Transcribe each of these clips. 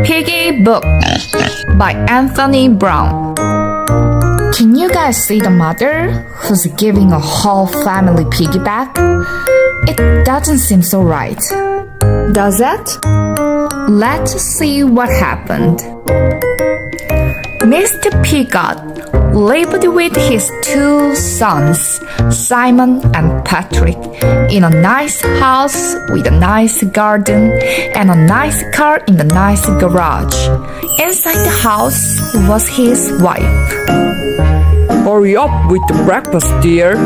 Piggybook by Anthony Brown. Can you guys see the mother who's giving a whole family piggyback? It doesn't seem so right. Does it? Let's see what happened. Mr. Piggot lived with his two sons, Simon and Patrick, in a nice house with a nice garden and a nice car in the nice garage. Inside the house was his wife. Hurry up with the breakfast, dear.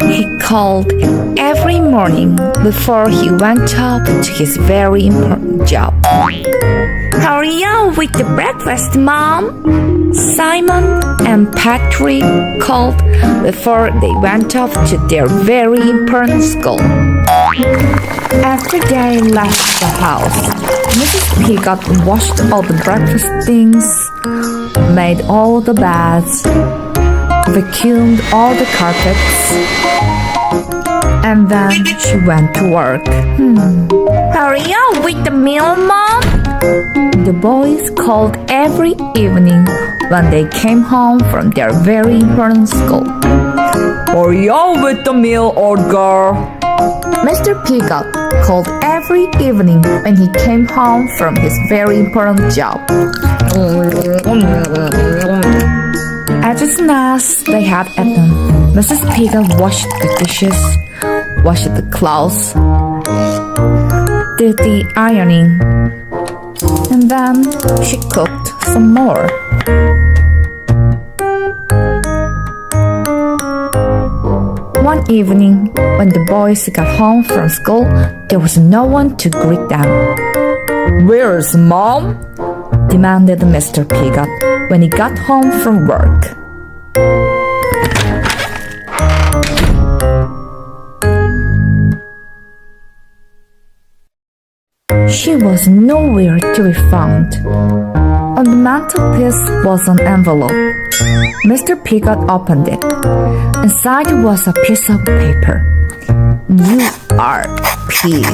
He called every morning before he went up to his very important job. Hurry up with the breakfast, Mom! Simon and Patrick called before they went off to their very important school. After they left the house, Mrs. Piggot washed all the breakfast things, made all the beds, vacuumed all the carpets, and then she went to work. Hurry up with the meal, Mom! The boys called every evening when they came home from their very important school. Hurry up with the meal, old girl. Mr. Piggot called every evening when he came home from his very important job. As soon as they had eaten, Mrs. Piggot washed the dishes, washed the clothes, did the ironing, and then she cooked some more. One evening, when the boys got home from school, there was no one to greet them. Where's Mom? Demanded Mr. Piggot when he got home from work. She was nowhere to be found. On the mantelpiece was an envelope. Mr. Piggot opened it. Inside was a piece of paper. You are pig.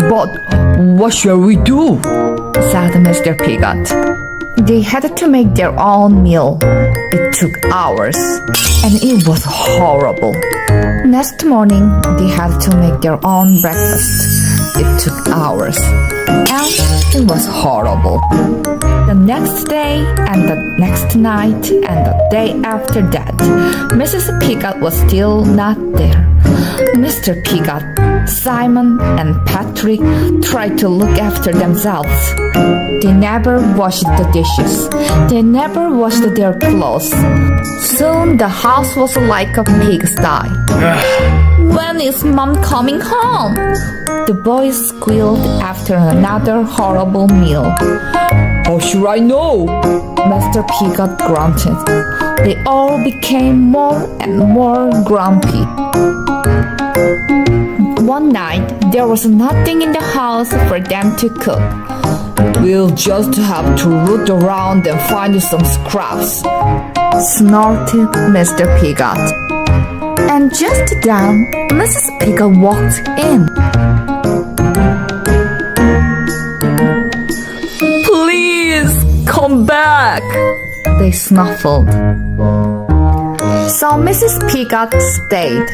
But what shall we do? Said Mr. Piggot. They had to make their own meal. It took hours, and it was horrible. Next morning, they had to make their own breakfast. It took hours, and it was horrible. The next day, and the next night, and the day after that, Mrs. Piggot was still not there. Mr. Piggot, Simon, and Patrick tried to look after themselves. They never washed the dishes. They never washed their clothes. Soon the house was like a pigsty. When is Mom coming home? The boys squealed after another horrible meal. How should I know? Mr. Piggot grunted. They all became more and more grumpy. One night, there was nothing in the house for them to cook. We'll just have to root around and find some scraps, snorted Mr. Piggot. And just then, Mrs. Piggot walked in. Please come back, they snuffled. So Mrs. Piggot stayed.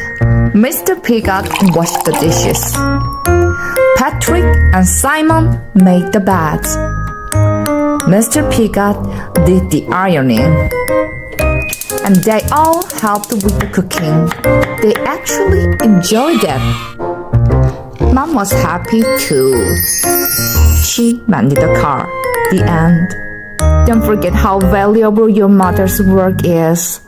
Mr. Piggot washed the dishes. Patrick and Simon made the beds. Mr. Piggot did the ironing. And they all helped with the cooking. They actually enjoyed it. Mom was happy too. She mended the car. The end. Don't forget how valuable your mother's work is.